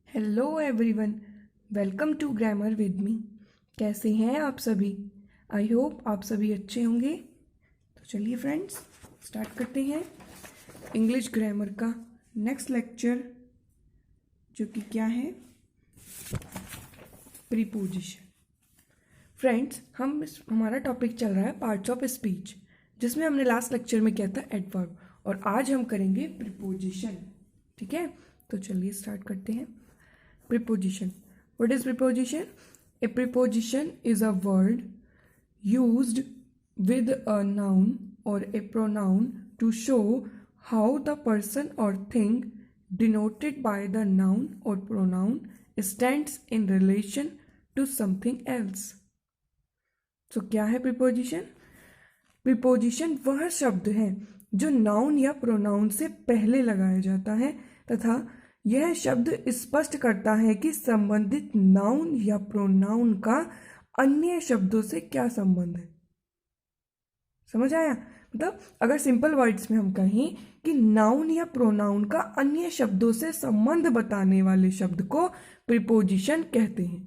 Hello everyone, welcome to grammar with me. कैसे हैं आप सभी? आई होप आप सभी अच्छे होंगे। तो चलिए फ्रेंड्स, स्टार्ट करते हैं इंग्लिश ग्रामर का नेक्स्ट लेक्चर, जो कि क्या है, प्रीपोजिशन। फ्रेंड्स, हमारा टॉपिक चल रहा है पार्ट्स ऑफ स्पीच, जिसमें हमने लास्ट लेक्चर में किया था एडवर्ब, और आज हम करेंगे प्रीपोजिशन। ठीक है, तो चलिए स्टार्ट करते हैं। Preposition. What is preposition? A preposition is a word used with a noun or a pronoun to show how the person or thing denoted by the noun or pronoun stands in relation to something else. So क्या है preposition? Preposition वह शब्द है जो noun या pronoun से पहले लगाया जाता है तथा यह शब्द स्पष्ट करता है कि संबंधित नाउन या प्रोनाउन का अन्य शब्दों से क्या संबंध है। समझ आया? मतलब अगर सिंपल वर्ड्स में हम कहें कि नाउन या प्रोनाउन का अन्य शब्दों से संबंध बताने वाले शब्द को प्रीपोजिशन कहते हैं।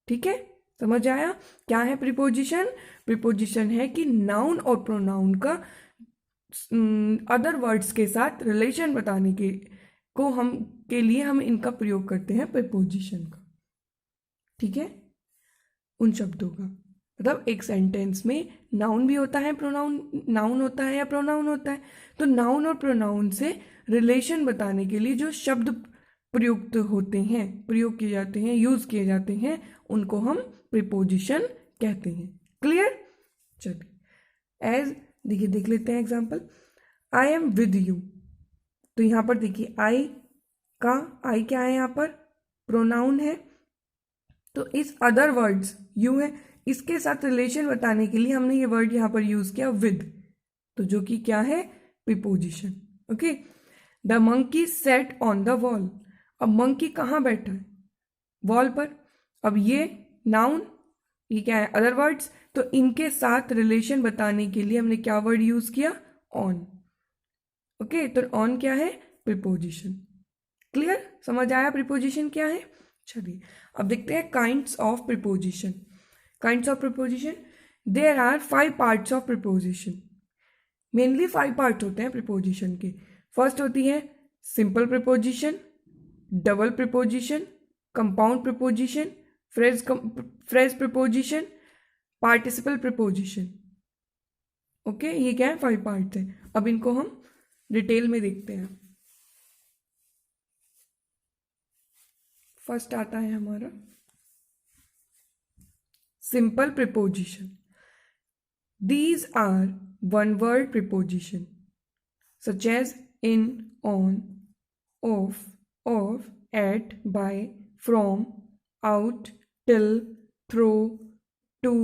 ठीक है, समझ आया? क्या है प्रीपोजिशन? प्रीपोजिशन है कि नाउन और प्रोनाउन का अदर वर्ड्स के साथ रिलेशन बताने के लिए हम इनका प्रयोग करते हैं प्रीपोजिशन का। ठीक है, उन शब्दों का, मतलब एक सेंटेंस में नाउन भी होता है, नाउन होता है या प्रोनाउन होता है, तो नाउन और प्रोनाउन से रिलेशन बताने के लिए जो शब्द प्रयुक्त होते हैं, प्रयोग किए जाते हैं, यूज किए जाते हैं, उनको हम प्रीपोजिशन कहते हैं। क्लियर? चलिए, देखिए, देख लेते हैं example. I am with you. तो यहाँ पर देखिए, आई क्या है? यहाँ पर प्रोनाउन है, तो इस अदर वर्ड्स यू है, इसके साथ रिलेशन बताने के लिए हमने ये वर्ड यहाँ पर यूज किया विद, तो जो कि क्या है? Preposition. Okay, the monkey set on the wall. अब मंकी कहाँ बैठा है? वॉल पर। अब ये नाउन, ये क्या है? अदर वर्ड्स, तो इनके साथ रिलेशन बताने के लिए हमने क्या वर्ड यूज किया? ऑन। ओके, तो ऑन क्या है? प्रीपोजिशन। क्लियर? समझ आया प्रीपोजिशन क्या है? चलिए, अब देखते हैं kinds of preposition. Kinds of preposition, there are 5 parts of preposition. Mainly 5 part होते हैं प्रीपोजिशन के। फर्स्ट होती है simple preposition, double preposition, compound preposition, phrase preposition, participle preposition. Okay, ये क्या है? 5 पार्ट है। अब इनको हम डिटेल में देखते हैं। फर्स्ट आता है हमारा simple preposition. These are one word preposition such as in, on, of, at, by, from, out, till, through, to,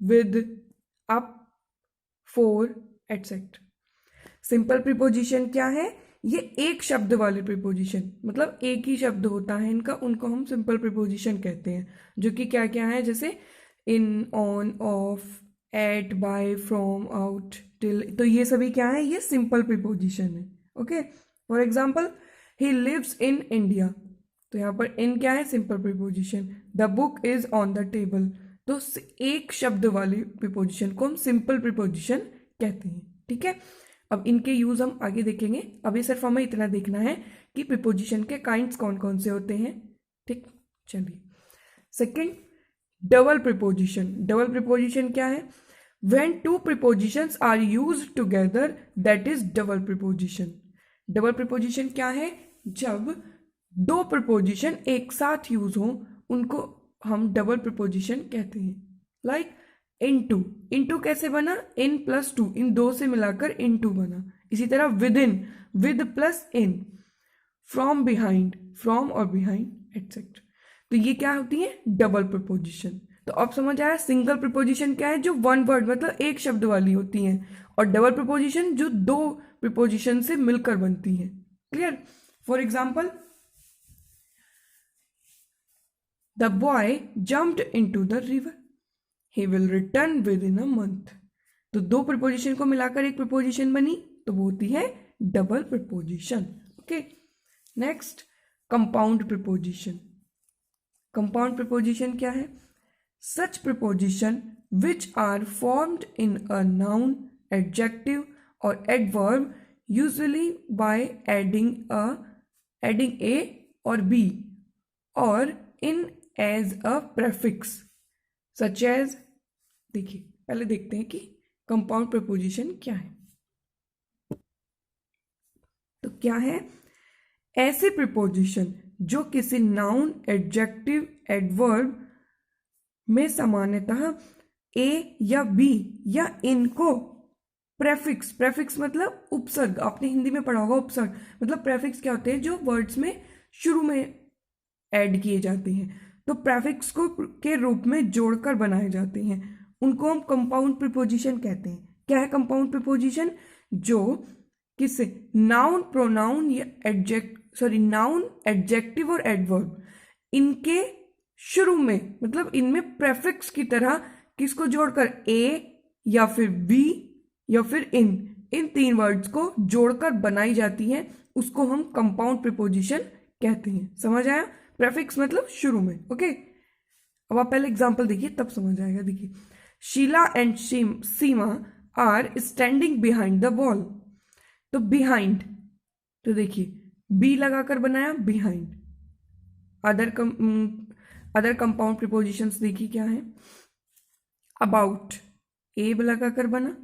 with, up, for, etcetera. Simple preposition क्या है? ये एक शब्द वाले प्रीपोजिशन, मतलब एक ही शब्द होता है इनका, उनको हम सिंपल प्रीपोजिशन कहते हैं, जो कि क्या क्या है? जैसे in, on, of, at, by, from, out, till, तो ये सभी क्या है? ये सिंपल प्रीपोजिशन है। Okay, for example, he lives in India, तो यहाँ पर इन क्या है? Simple preposition. The book is on the table, तो एक शब्द वाले प्रीपोजिशन को हम सिंपल प्रीपोजिशन कहते हैं। ठीक है, अब इनके यूज हम आगे देखेंगे। अभी सिर्फ हमें इतना देखना है कि प्रीपोजिशन के काइंड्स कौन कौन से होते हैं। ठीक, चलिए। Second, double preposition. Double preposition क्या है? When 2 prepositions are used together, that is double preposition. Double preposition क्या है? जब 2 प्रीपोजिशन एक साथ यूज हो, उनको हम डबल प्रीपोजिशन कहते हैं। Like into. इनटू कैसे बना? इन प्लस टू, इन दो से मिलाकर इनटू बना। इसी तरह with in, with plus in, from behind, from और बिहाइंड, एटसेट्रा। तो ये क्या होती है? Double preposition. तो अब समझ आया सिंगल प्रीपोजिशन क्या है? जो वन वर्ड, मतलब एक शब्द वाली होती हैं, और डबल प्रीपोजिशन जो 2 प्रीपोजिशन से मिलकर बनती है। Clear? For example, the boy jumped into the river, he will return within a month। तो 2 प्रीपोजिशन को मिलाकर एक प्रीपोजिशन बनी, तो वो होती है double preposition. Okay, next, compound preposition. Compound preposition क्या है? Such preposition which are formed in a noun, adjective और adverb usually by adding a और बी और in as a prefix such as. देखिए पहले देखते हैं कि कंपाउंड प्रिपोजिशन क्या है। तो क्या है? ऐसे प्रिपोजिशन जो किसी नाउन, एडजेक्टिव, एडवर्ब में सामान्यतः ए या बी या इनको प्रेफिक्स, प्रेफिक्स मतलब उपसर्ग, आपने हिंदी में पढ़ा होगा उपसर्ग, मतलब प्रेफिक्स क्या होते हैं? जो वर्ड्स में शुरू में ऐड किए जाते हैं, तो प्रेफिक्स को के रूप में जोड़कर बनाए जाते हैं, उनको हम कंपाउंड प्रिपोजिशन कहते हैं। क्या है कंपाउंड प्रिपोजिशन? जो किसी नाउन, प्रोनाउन या नाउन, एडजेक्टिव और एडवर्ब इनके शुरू में, मतलब इनमें प्रेफिक्स की तरह किसको जोड़कर, ए या फिर बी या फिर इन तीन वर्ड्स को जोड़कर बनाई जाती हैं, उसको हम कंपाउंड प्रिपोजिशन कहते हैं। समझ आया? प्रेफिक्स मतलब शुरू में। ओके, अब आप पहले एग्जांपल देखिए तब समझ आएगा। देखिए, Sheela and Seema are standing behind the wall. तो बिहाइंड, तो देखिए बी लगाकर बनाया बिहाइंड। अदर कंपाउंड प्रिपोजिशंस देखिए क्या है? अबाउट, ए लगाकर बना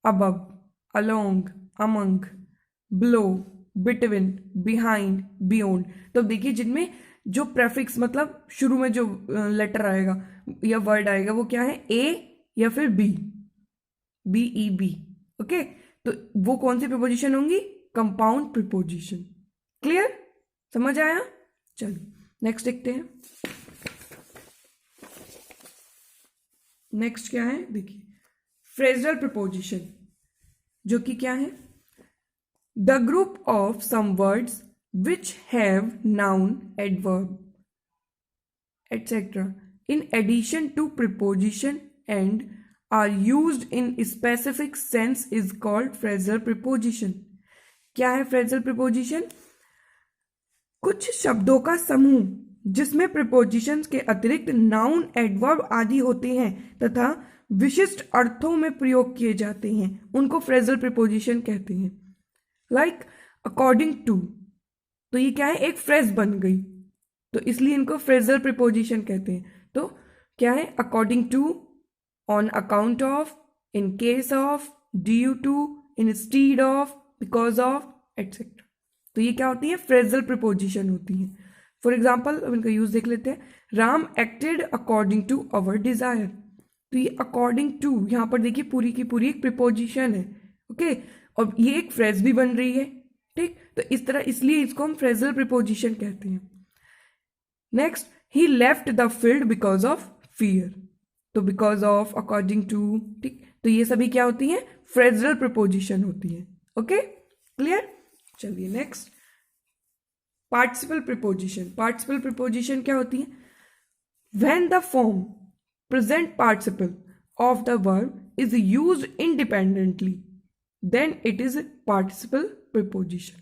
above, along, among, below, between, behind, beyond। तो देखिए जिनमें जो प्रेफिक्स मतलब शुरू में जो लेटर आएगा या वर्ड आएगा वो क्या है? ए या फिर B, B E B. Okay, तो वो कौन सी प्रिपोजिशन होंगी? Compound preposition. क्लियर? समझ आया? चलिए नेक्स्ट देखते हैं। नेक्स्ट क्या है? देखिए फ्रेजल प्रिपोजिशन, जो कि क्या है? The group of some words which have noun, adverb etcetera in addition to preposition and are used in specific sense is called phrasal preposition. क्या है फ्रेजल प्रिपोजिशन? कुछ शब्दों का समूह जिसमें प्रिपोजिशंस के अतिरिक्त नाउन, एडवर्ब आदि होते हैं तथा विशिष्ट अर्थों में प्रयोग किए जाते हैं, उनको फ्रेजल प्रिपोजिशन कहते हैं। लाइक अकॉर्डिंग टू, तो ये क्या है? एक फ्रेज बन गई, तो इसलिए इनको फ्रेजल प्रिपोजिशन कहते हैं। तो क्या है? According to, on account of, in case of, due to, instead of, because of etcetera. तो ये क्या होती है? फ्रेजल प्रिपोजिशन होती है। फॉर एग्जाम्पल अब इनका यूज देख लेते हैं। Ram acted according to our desire. तो ये अकॉर्डिंग टू यहाँ पर देखिए पूरी की पूरी एक प्रिपोजिशन है। ओके, और ये एक फ्रेज भी बन रही है। ठीक, तो इस तरह, इसलिए इसको हम फ्रेजल प्रिपोजिशन कहते हैं। Next, he left the field because of fear. तो बिकॉज ऑफ, अकॉर्डिंग टू, ठीक, तो ये सभी क्या होती है? फ्रेजल प्रिपोजिशन होती है। Okay, clear? चलिए next, participle preposition. Participle preposition क्या होती है? When the form present participle of the verb is used independently, then it is a participle preposition।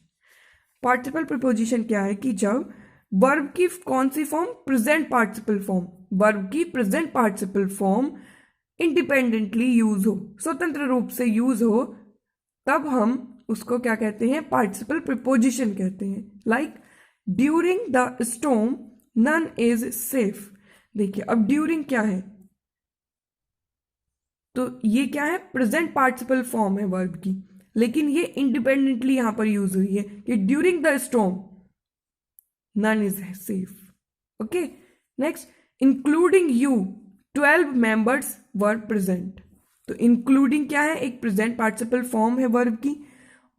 participle preposition क्या है? कि जब वर्ब की कौन सी form? Present participle form. Verb की present participle form independently use हो, स्वतंत्र रूप से यूज हो, तब हम उसको क्या कहते हैं? पार्टिसिपल प्रिपोजिशन कहते हैं। Like during the storm none is safe. देखिए अब ड्यूरिंग क्या है? तो ये क्या है? प्रेजेंट पार्टिसिपल फॉर्म है वर्ब की, लेकिन ये इंडिपेंडेंटली यहां पर यूज हुई है कि during the storm none is safe. Okay, next, including you 12 members were present. तो इंक्लूडिंग क्या है? एक प्रेजेंट पार्टिसिपल फॉर्म है वर्ब की,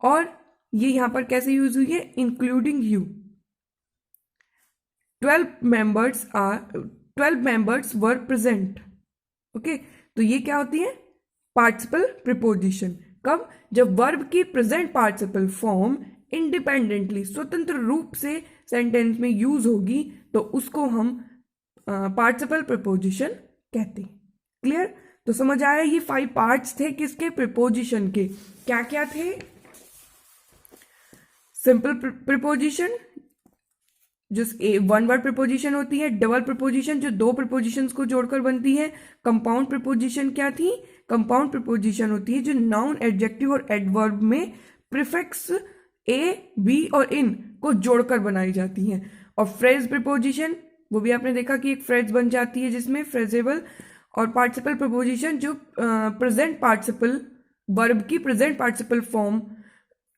और ये यहां पर कैसे यूज हुई है? Including you 12 members were present. Okay, तो ये क्या होती है? Participle preposition. कब? जब वर्ब की प्रेजेंट पार्टिसिपल फॉर्म इंडिपेंडेंटली, स्वतंत्र रूप से सेंटेंस में यूज होगी, तो उसको हम पार्टिसिपल प्रिपोजिशन कहते हैं। क्लियर? तो समझ आया? ये 5 पार्ट्स थे किसके? प्रिपोजिशन के। क्या क्या थे? सिंपल प्रिपोजिशन, जो वन वर्ड प्रिपोजिशन होती है, डबल प्रिपोजिशन जो दो प्रिपोजिशंस को जोड़कर बनती है, कंपाउंड प्रिपोजिशन क्या थी, कंपाउंड प्रिपोजिशन होती है जो नाउन, एडजेक्टिव और एडवर्ब में प्रीफिक्स ए, बी और इन को जोड़कर बनाई जाती हैं। और फ्रेज प्रिपोजिशन, वो भी आपने देखा कि एक फ्रेज बन जाती है जिसमें फ्रेजेबल। और पार्टिसिपल प्रिपोजिशन जो प्रेजेंट पार्टिसिपल वर्ब की present participle form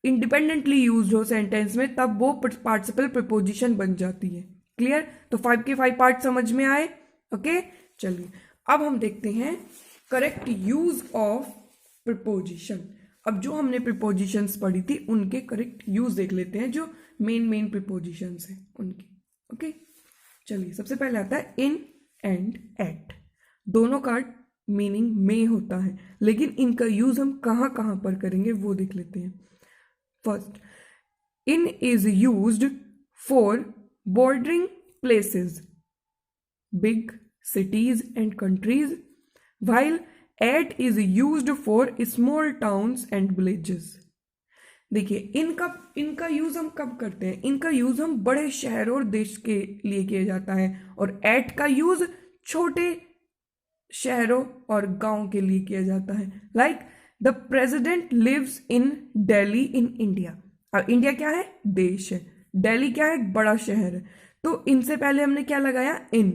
independently use हो सेंटेंस में, तब वो पार्टिसिपल प्रिपोजिशन बन जाती है। क्लियर? तो 5 के 5 पार्ट समझ में आए? ओके, चलिए अब हम देखते हैं करेक्ट यूज ऑफ प्रिपोजिशन। अब जो हमने प्रिपोजिशंस पढ़ी थी उनके करेक्ट यूज देख लेते हैं, जो मेन प्रिपोजिशंस हैं उनकी। ओके, चलिए सबसे पहले आता है इन एंड एट। दोनों का मीनिंग में होता है, लेकिन इनका यूज हम कहाँ कहाँ पर करेंगे वो देख लेते हैं। First, in is used for bordering places, big cities and countries, while at is used for small towns and villages. देखिए इनका यूज हम कब करते हैं? इनका यूज हम बड़े शहरों और देश के लिए किया जाता है, और एट का यूज छोटे शहरों और गांव के लिए किया जाता है। Like the president lives in Delhi in India. अब इंडिया क्या है? देश है। दिल्ली क्या है? एक बड़ा शहर है। तो इनसे पहले हमने क्या लगाया? इन।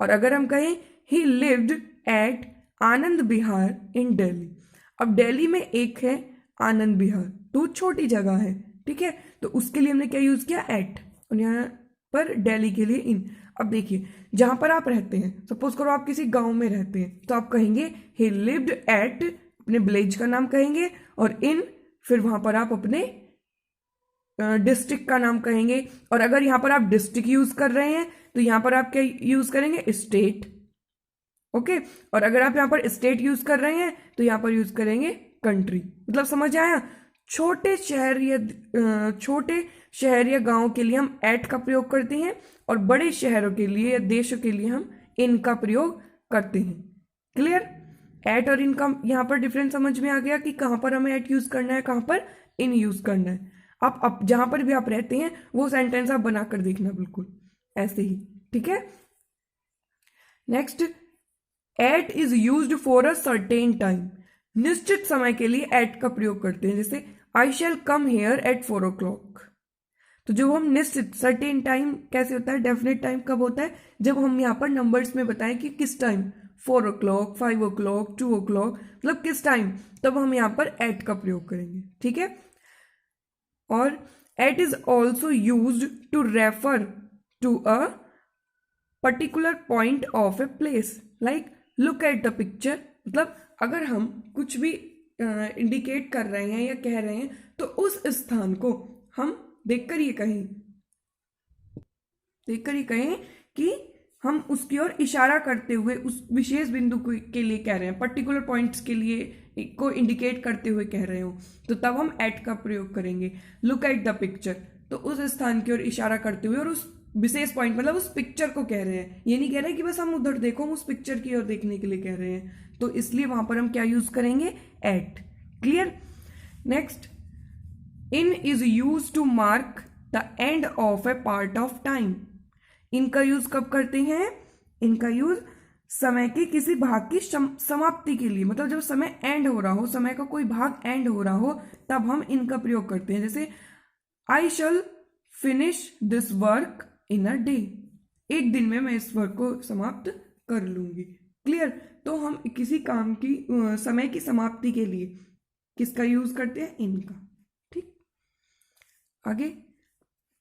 और अगर हम कहें ही लिव्ड एट आनंद विहार इन दिल्ली, अब दिल्ली में एक है आनंद विहार, तो छोटी जगह है, ठीक है, तो उसके लिए हमने क्या यूज किया? एट। और यहाँ पर दिल्ली के लिए इन। अब देखिए जहां पर आप रहते हैं, सपोज करो आप किसी गांव में रहते हैं, तो आप कहेंगे ही लिव्ड एट, अपने विलेज का नाम कहेंगे, और इन फिर वहां पर आप अपने डिस्ट्रिक्ट का नाम कहेंगे। और अगर यहाँ पर आप डिस्ट्रिक्ट यूज कर रहे हैं तो यहाँ पर आप क्या यूज करेंगे? स्टेट। ओके, और अगर आप यहाँ पर स्टेट यूज कर रहे हैं तो यहाँ पर यूज करेंगे कंट्री। मतलब समझ आया? छोटे शहर या गांव के लिए हम एट का प्रयोग करते हैं, और बड़े शहरों के लिए या देशों के लिए हम इन का प्रयोग करते हैं। क्लियर? एट और इन का यहाँ पर डिफरेंस समझ में आ गया कि कहाँ पर हमें एट यूज करना है, कहाँ पर इन यूज करना है। आप जहां पर भी आप रहते हैं वो सेंटेंस आप बनाकर देखना बिल्कुल ऐसे ही, ठीक है। Next, at is used for a certain time. निश्चित समय के लिए एट का प्रयोग करते हैं, जैसे I shell come here at 4 o'clock। तो जो हम निश्चित सर्टेन टाइम कैसे होता है? डेफिनेट टाइम कब होता है? जब हम यहाँ पर नंबर्स में बताएं कि किस टाइम, 4 o'clock, 5 o'clock, 2 o'clock, मतलब किस टाइम, तब हम यहाँ पर एट का प्रयोग करेंगे, ठीक है। और at is also used to refer to a particular point of a place, like look at the picture. मतलब अगर हम कुछ भी इंडिकेट कर रहे हैं या कह रहे हैं तो उस स्थान को हम देखकर ये कहें कि हम उसकी ओर इशारा करते हुए उस विशेष बिंदु के लिए कह रहे हैं, पर्टिकुलर पॉइंट्स के लिए को इंडिकेट करते हुए कह रहे हो, तो तब हम एट का प्रयोग करेंगे। लुक एट द पिक्चर, तो उस स्थान की ओर इशारा करते हुए और उस विशेष पॉइंट, मतलब उस पिक्चर को कह रहे हैं। ये नहीं कह रहे कि बस हम उधर देखो, हम उस पिक्चर की ओर देखने के लिए कह रहे हैं, तो इसलिए वहां पर हम क्या यूज करेंगे? At. Clear? Next, in is use to mark the end of a part of time. इनका यूज कब करते हैं? इनका यूज समय के किसी भाग की समाप्ति के लिए, मतलब जब समय एंड हो रहा हो, समय का कोई भाग एंड हो रहा हो, तब हम इनका प्रयोग करते हैं। जैसे I shall finish this work in a day, एक दिन में मैं इस वर्क को समाप्त कर लूंगी। क्लियर? तो हम किसी काम की समय की समाप्ति के लिए किसका यूज करते हैं? इनका। ठीक, आगे,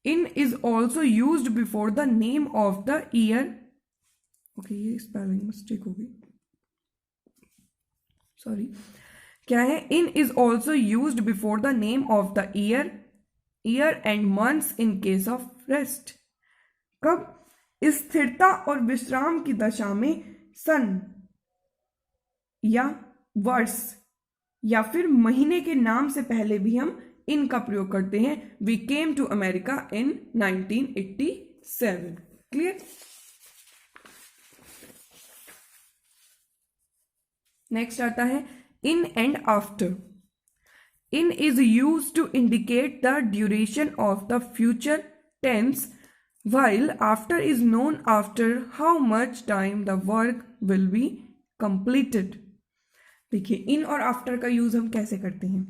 in is also used before the name of the year. Okay, ये स्पेलिंग मिस्टेक हो गई, सॉरी। क्या है? In is also used before the name of the year and months in case of rest. कब? स्थिरता और विश्राम की दशा में सन या वर्ष या फिर महीने के नाम से पहले भी हम इनका प्रयोग करते हैं। We came to America in 1987। Clear? Next आता है in and after. In is used to indicate the duration of the future tense while after is known after how much time the work will be completed. देखिए इन और after का use हम कैसे करते हैं.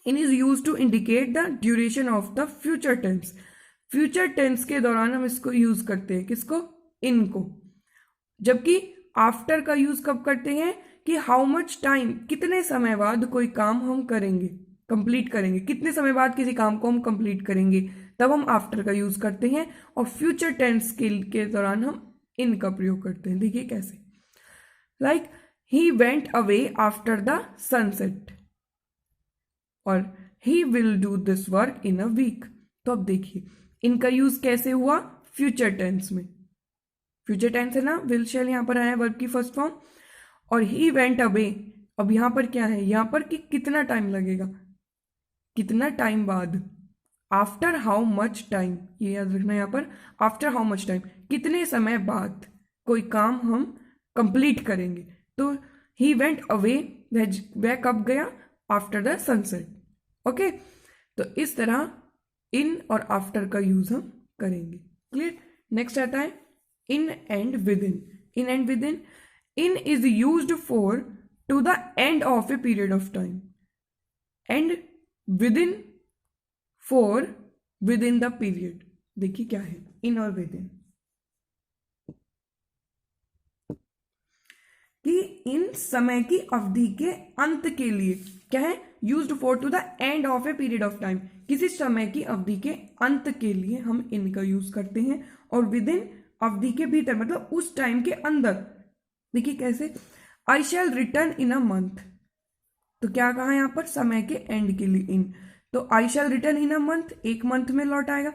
In is use to indicate the duration of the future tense. Future tense के दौरान हम इसको यूज करते हैं, किसको, इन को. जबकि आफ्टर का यूज कब करते हैं कि हाउ मच टाइम, कितने समय बाद कोई काम हम करेंगे, कंप्लीट करेंगे, कितने समय बाद किसी काम को हम कंप्लीट करेंगे, तब हम आफ्टर का यूज करते हैं. और फ्यूचर टेंस के दौरान हम इन का प्रयोग करते हैं. देखिए कैसे, like he went away after the sunset और he will do this work in a week. तो अब देखिए इनका यूज कैसे हुआ, फ्यूचर टेंस में. फ्यूचर टेंस है ना, विल शैल यहां पर आया वर्ब की फर्स्ट फॉर्म. और ही वेंट अवे, अब यहां पर क्या है, यहां पर कि कितना टाइम लगेगा, कितना टाइम बाद. आफ्टर हाउ मच टाइम, ये याद रखना यहां पर, आफ्टर हाउ मच टाइम, कितने समय बाद कोई काम हम कंप्लीट करेंगे. तो ही वेंट अवे, वह कब गया, आफ्टर द सनसेट. ओके, तो इस तरह इन और आफ्टर का यूज हम करेंगे. क्लियर. नेक्स्ट आता है in and within. In and within. In is used for to the end of a period of time and within for within the period. देखिए क्या है इन और with in, कि इन समय की अवधि के अंत के लिए क्या है, used for to the end of a period of time, किसी समय की अवधि के अंत के लिए हम इनका यूज करते हैं. और विद इन अवधि के भीतर, मतलब उस टाइम के अंदर. देखिए कैसे, आई shall return in a month. तो क्या कहा यहां पर, समय के एंड के लिए इन. तो I shall return in a month, एक मंथ में लौट आएगा.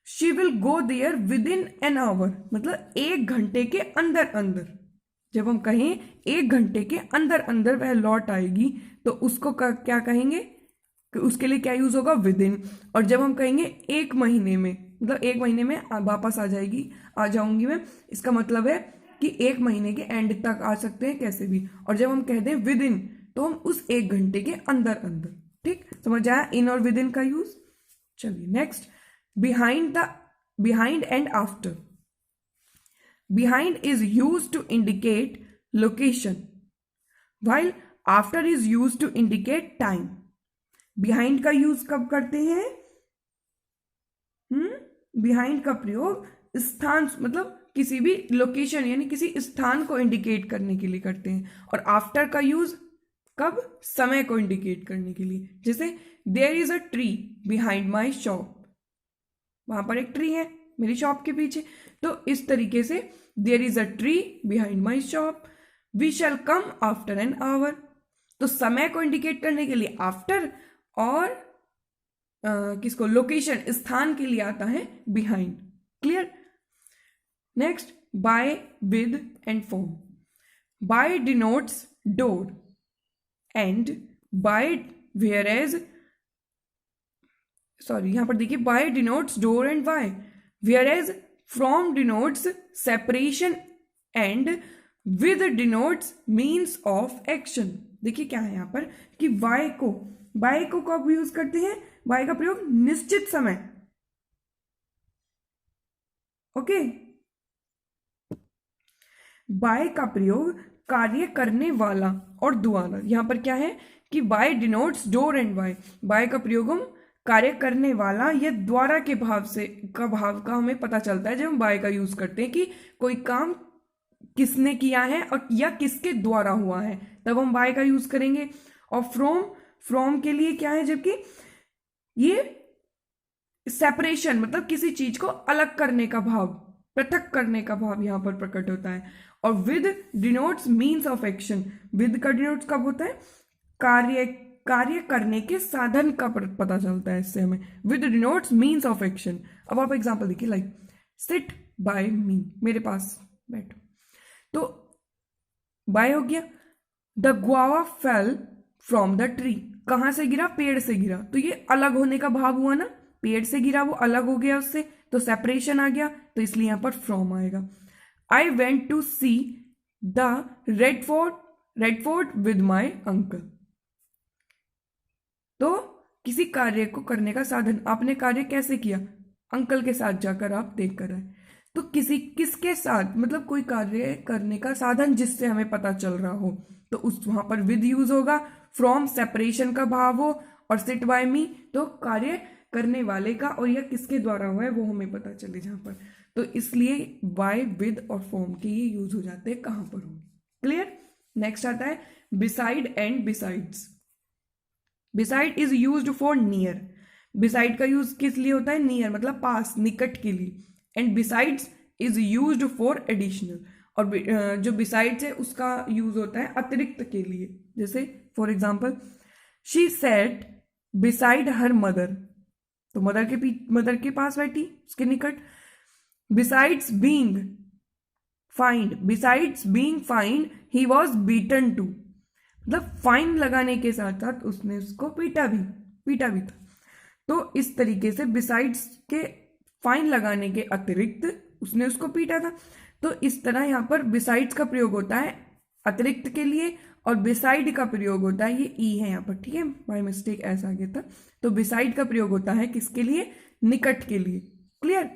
She will go there within an hour, मतलब एक घंटे के अंदर अंदर. जब हम कहें एक घंटे के अंदर अंदर वह लौट आएगी, तो उसको क्या कहेंगे, कि उसके लिए क्या यूज होगा, विद इन. और जब हम कहेंगे एक महीने में, मतलब एक महीने में वापस आ जाऊंगी मैं, इसका मतलब है कि एक महीने के एंड तक आ सकते हैं कैसे भी. और जब हम कह दें विद इन, तो हम उस एक घंटे के अंदर अंदर. ठीक, समझ आया इन और विद इन का यूज. चलिए next, behind and after. Behind is used to indicate location, while after is used to indicate time. Behind का यूज कब करते हैं, बिहाइंड का प्रयोग स्थान, मतलब किसी भी लोकेशन यानी किसी स्थान को इंडिकेट करने के लिए करते हैं. और आफ्टर का यूज कब, समय को इंडिकेट करने के लिए. जैसे there is a tree behind my shop, वहां पर एक ट्री है मेरी शॉप के पीछे. तो इस तरीके से there is a tree behind my shop, we shall come after an hour. तो समय को इंडिकेट करने के लिए आफ्टर, और किसको, लोकेशन, स्थान के लिए आता है behind. Clear. Next, by, with and for. By denotes doer and by, whereas, sorry यहां पर देखिए, by denotes doer and by, whereas from denotes separation and with denotes means of action. देखिए क्या है यहां पर, कि bye को कब यूज करते हैं, बाय का प्रयोग निश्चित समय. ओके, बाय का प्रयोग कार्य करने वाला और द्वारा. यहां पर क्या है कि by denotes doer and by का प्रयोग हम कार्य करने वाला या द्वारा के भाव का हमें पता चलता है जब हम बाय का यूज करते हैं, कि कोई काम किसने किया है और या किसके द्वारा हुआ है, तब हम बाय का यूज करेंगे. और फ्रॉम के लिए क्या है, जबकि ये सेपरेशन, मतलब किसी चीज को अलग करने का भाव, पृथक करने का भाव यहां पर प्रकट होता है. और with denotes means of action. With का डिनोट्स कब होता है, कार्य करने के साधन का पता चलता है इससे हमें. With denotes means of action. अब आप एग्जांपल देखिए, लाइक सिट बाय मी, मेरे पास बैठो. तो बाय हो गया. The guava fell from the tree, कहां से गिरा, पेड़ से गिरा. तो ये अलग होने का भाव हुआ ना, पेड़ से गिरा, वो अलग हो गया उससे, तो सेपरेशन आ गया, तो इसलिए यहां पर फ्रॉम आएगा. I went to see the Red Fort with my uncle. तो किसी कार्य को करने का साधन, आपने कार्य कैसे किया, अंकल के साथ जाकर आप देख कर आए। तो किसके साथ, मतलब कोई कार्य करने का साधन जिससे हमें पता चल रहा हो, तो उस वहां पर विद यूज होगा। फ्रॉम सेपरेशन का भाव हो, और सिट बाय मी तो कार्य करने वाले का और या किसके द्वारा हुआ है वो हमें पता चले जहां पर। तो इसलिए बाय, विद और फ्रॉम के ये यूज हो जाते हैं कहां पर होंगे। क्लियर। नेक्स्ट आता है beside and besides. Beside is used for near. Beside का यूज किस लिए होता है? नियर मतलब पास, निकट के लिए। And besides is used for additional. और जो बिसाइड्स है उसका यूज होता है अतिरिक्त के लिए। जैसे for example, she sat beside her mother, तो मदर के पास बैठी, उसके निकट। Besides being fined he was beaten too, मतलब फाइन लगाने के साथ साथ उसने उसको पीटा भी था। तो इस तरीके से बिसाइड्स के फाइन लगाने के अतिरिक्त उसने उसको पीटा था। तो इस तरह यहाँ पर बिसाइड्स का प्रयोग होता है अतिरिक्त के लिए, और बिसाइड का प्रयोग होता है, ये ई है यहाँ पर, ठीक है, बाय मिस्टेक ऐसा आ गया था। तो बिसाइड का प्रयोग होता है किसके लिए? निकट के लिए। क्लियर।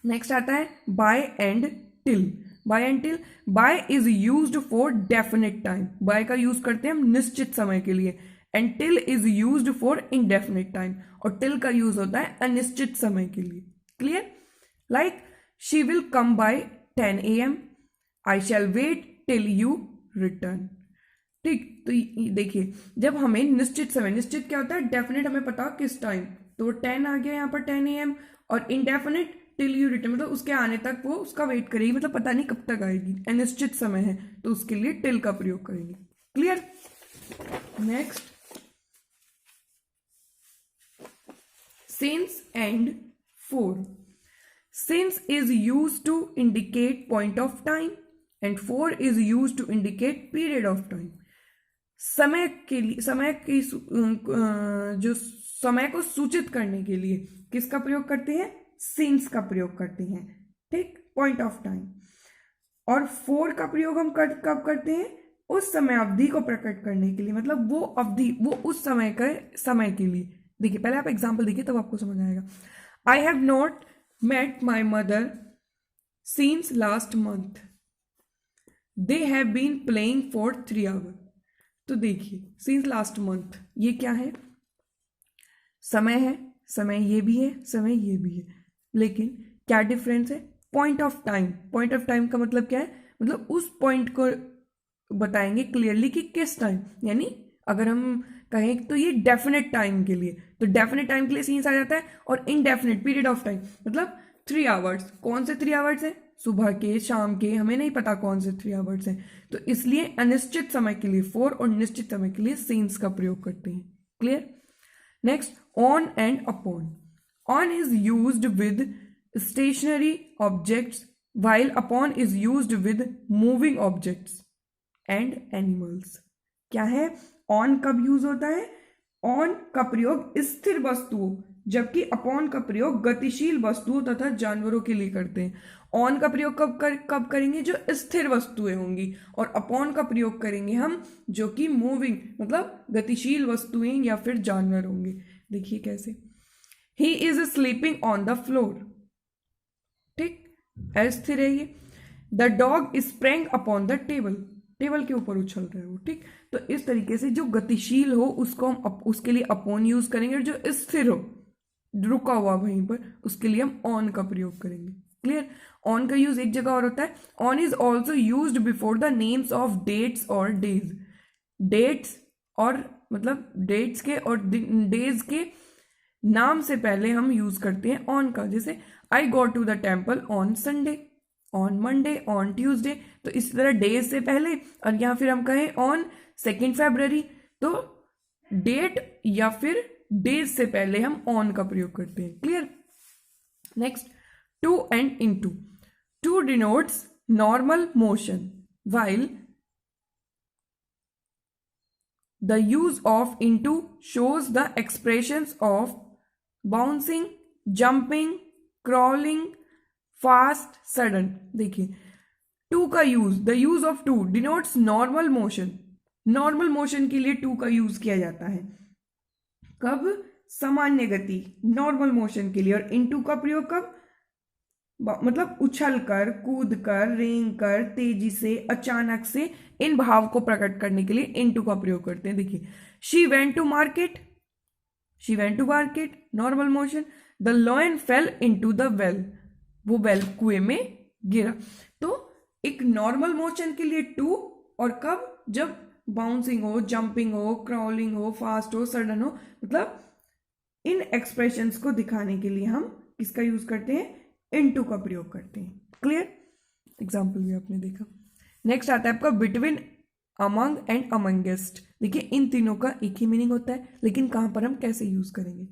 नेक्स्ट आता है by and till. By and till, by is used for definite time. By का यूज करते हैं हम निश्चित समय के लिए, and till is used for indefinite time, और टिल का यूज होता है अनिश्चित समय के लिए। Clear. Like she will come by 10 AM, I shall wait till you return. ठीक, तो देखिए जब हमें निश्चित समय, निश्चित क्या होता है? डेफिनेट हमें पता किस टाइम, तो 10 आ गया यहाँ पर 10 AM, और इनडेफिनेट टिल यू रिटर्न मतलब उसके आने तक वो उसका वेट करेगी, मतलब पता नहीं कब तक आएगी, अनिश्चित समय है तो उसके लिए टिल का प्रयोग करेंगे। Clear. Next since and for. Since is used to indicate point of time and for is used to indicate period of time. समय के लिए, जो समय को सूचित करने के लिए किसका प्रयोग करते हैं? since का प्रयोग करते हैं, ठीक, पॉइंट ऑफ टाइम। और for का प्रयोग हम कब करते हैं? उस समय अवधि को प्रकट करने के लिए, मतलब वो अवधि, वो उस समय के लिए। देखिए पहले आप एग्जाम्पल देखिए तब आपको समझ आएगा। I have not met my mother since last month. They have been playing for 3 hours. तो देखिए since last month ये क्या है? समय है, समय ये भी है, समय ये भी है, लेकिन क्या डिफरेंस है? Point of time. Point of time का मतलब क्या है? मतलब उस पॉइंट को बताएंगे क्लियरली कि किस टाइम, यानी अगर हम कहें तो ये डेफिनेट टाइम के लिए, तो डेफिनेट टाइम के लिए सीन्स आ जाता है, और इनडेफिनेट पीरियड ऑफ टाइम मतलब 3 आवर्स। कौन से 3 आवर्स है? सुबह के, शाम के, हमें नहीं पता कौन से 3 आवर्स हैं, तो इसलिए अनिश्चित समय के लिए फॉर और निश्चित समय के लिए सीन्स का प्रयोग करते हैं। Clear. Next on and upon. On is used with stationary objects while upon is used with moving objects and animals. क्या है? ऑन कब यूज होता है? ऑन का प्रयोग स्थिर वस्तुओं, जबकि अपॉन का प्रयोग गतिशील वस्तुओं तथा जानवरों के लिए करते हैं। ऑन का प्रयोग कब करेंगे? जो स्थिर वस्तुएं होंगी, और अपॉन का प्रयोग करेंगे हम जो कि मूविंग मतलब गतिशील वस्तुएं या फिर जानवर होंगे। देखिए कैसे, he is sleeping on the floor, ठीक, अस्थिर है ये। The dog sprang upon the table, table के ऊपर उछल रहे हो, ठीक। तो इस तरीके से जो गतिशील हो उसको हम उसके लिए अपॉन यूज करेंगे, और जो स्थिर हो, रुका हुआ वहीं पर, उसके लिए हम ऑन का प्रयोग करेंगे। क्लियर। ऑन का यूज एक जगह और होता है। On is also use before the names of dates और डेज। डेट्स और मतलब डेट्स के और डेज के नाम से पहले हम यूज करते हैं ऑन का। जैसे I go to the temple on Sunday, on Monday, on Tuesday. तो इसी तरह डेज से पहले, और या फिर हम कहें ऑन 2 फरवरी, तो डेट या फिर डेज से पहले हम ऑन का प्रयोग करते हैं। Clear. Next to and into. To denotes normal motion, while the use of into shows the expressions of bouncing, jumping, crawling, fast, sudden। देखिए टू का use, the use of to denotes normal motion. Normal motion के लिए to का use किया जाता है। कब? सामान्य गति नॉर्मल मोशन के लिए, और इनटू का प्रयोग कब, मतलब उछल कर, कूद कर, रेंग कर, तेजी से, अचानक से, इन भाव को प्रकट करने के लिए इनटू का प्रयोग करते हैं। देखिए, she went to market, she went to market normal motion, the lion fell into the well, वो वेल कुएं में गिरा। तो एक नॉर्मल मोशन के लिए टू, और कब, जब बाउंसिंग हो, जंपिंग हो, क्रॉलिंग हो, फास्ट हो, सडन हो, मतलब इन एक्सप्रेशंस को दिखाने के लिए हम किसका यूज करते हैं, इनटू का प्रयोग करते हैं। क्लियर, एग्जाम्पल भी आपने देखा। नेक्स्ट आता है आपका बिटवीन, अमंग एंड अमंगेस्ट। देखिए, इन तीनों का एक ही मीनिंग होता है, लेकिन कहां पर हम कैसे यूज करेंगे,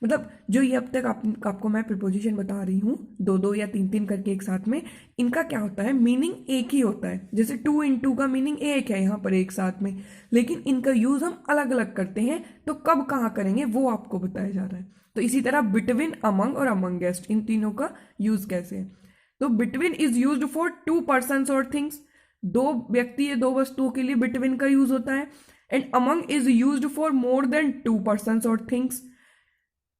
मतलब जो ये अब तक आपको मैं प्रिपोजिशन बता रही हूँ, दो दो या तीन तीन करके एक साथ में, इनका क्या होता है, मीनिंग एक ही होता है। जैसे टू इन टू का मीनिंग एक है यहाँ पर एक साथ में, लेकिन इनका यूज हम अलग अलग करते हैं, तो कब कहाँ करेंगे वो आपको बताया जा रहा है। तो इसी तरह बिटवीन, अमंग और अमंगेस्ट, इन तीनों का यूज कैसे है। तो between is used for to persons और थिंग्स, दो व्यक्ति या दो वस्तुओं के लिए बिटवीन का यूज होता है। And among is used for more than to persons और थिंग्स,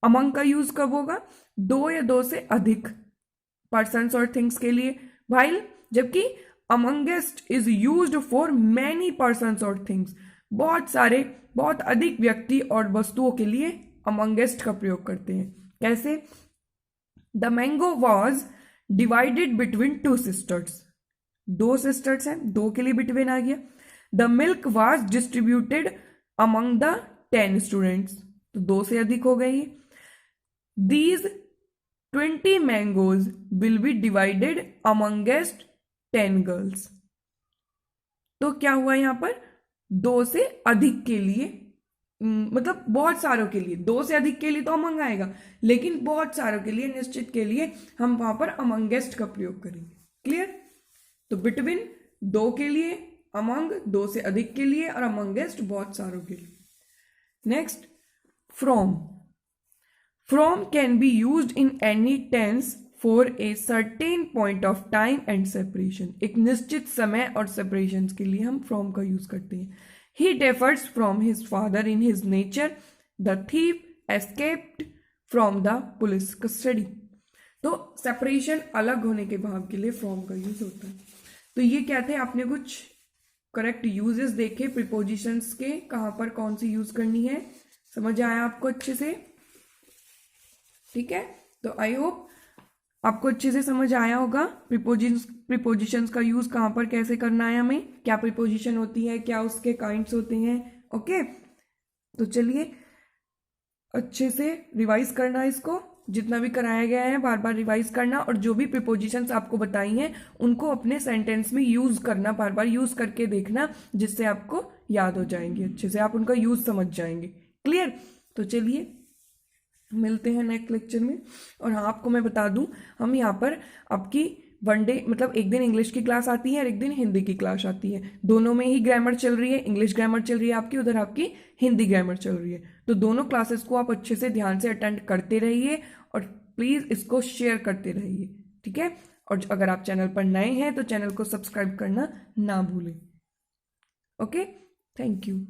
अमंग का यूज कब होगा, दो या दो से अधिक पर्सन्स और थिंग्स के लिए, वाइल जबकि amongst is used for many persons और थिंग्स, बहुत सारे, बहुत अधिक व्यक्ति और वस्तुओं के लिए अमंगेस्ट का प्रयोग करते हैं। कैसे, the mango was divided between two sisters, दो सिस्टर्स हैं, दो के लिए बिटवीन आ गया। The milk was distributed among the 10 students, तो दो से अधिक हो गई। These 20 mangoes will be divided amongst 10 girls. तो क्या हुआ यहां पर, दो से अधिक के लिए, मतलब बहुत सारों के लिए, दो से अधिक के लिए तो अमंग आएगा, लेकिन बहुत सारों के लिए, निश्चित के लिए हम वहां पर अमंगेस्ट का प्रयोग करेंगे। क्लियर, तो बिटवीन दो के लिए, अमंग दो से अधिक के लिए, और अमंगेस्ट बहुत सारों के लिए। Next, from. From can be used in any tense for a certain point of time and separation. एक निश्चित समय और separations के लिए हम from का use करते हैं। He differs from his father in his nature. The thief escaped from the police custody. तो separation अलग होने के भाव के लिए from का use होता है। तो ये क्या थे, आपने कुछ करेक्ट यूजेस देखे प्रीपोजिशंस के, कहाँ पर कौन सी यूज करनी है, समझ आया आपको अच्छे से। ठीक है, तो आई होप आपको अच्छे से समझ आया होगा प्रीपोजिशंस का यूज कहां पर कैसे करना है, हमें क्या प्रीपोजिशन होती है, क्या उसके काइंड्स होते हैं। ओके, तो चलिए अच्छे से रिवाइज करना, इसको जितना भी कराया गया है बार बार रिवाइज करना, और जो भी प्रीपोजिशंस आपको बताई हैं उनको अपने सेंटेंस में यूज करना, बार बार यूज करके देखना, जिससे आपको याद हो जाएंगे, अच्छे से आप उनका यूज समझ जाएंगे। क्लियर, तो चलिए मिलते हैं नेक्स्ट लेक्चर में। और हाँ, आपको मैं बता दूं, हम यहाँ पर आपकी वन डे, मतलब एक दिन इंग्लिश की क्लास आती है और एक दिन हिंदी की क्लास आती है, दोनों में ही ग्रामर चल रही है, इंग्लिश ग्रामर चल रही है आपकी, उधर आपकी हिंदी ग्रामर चल रही है। तो दोनों क्लासेस को आप अच्छे से ध्यान से अटेंड करते रहिए, और प्लीज़ इसको शेयर करते रहिए, ठीक है। और अगर आप चैनल पर नए हैं तो चैनल को सब्सक्राइब करना ना भूलें। Okay, thank you.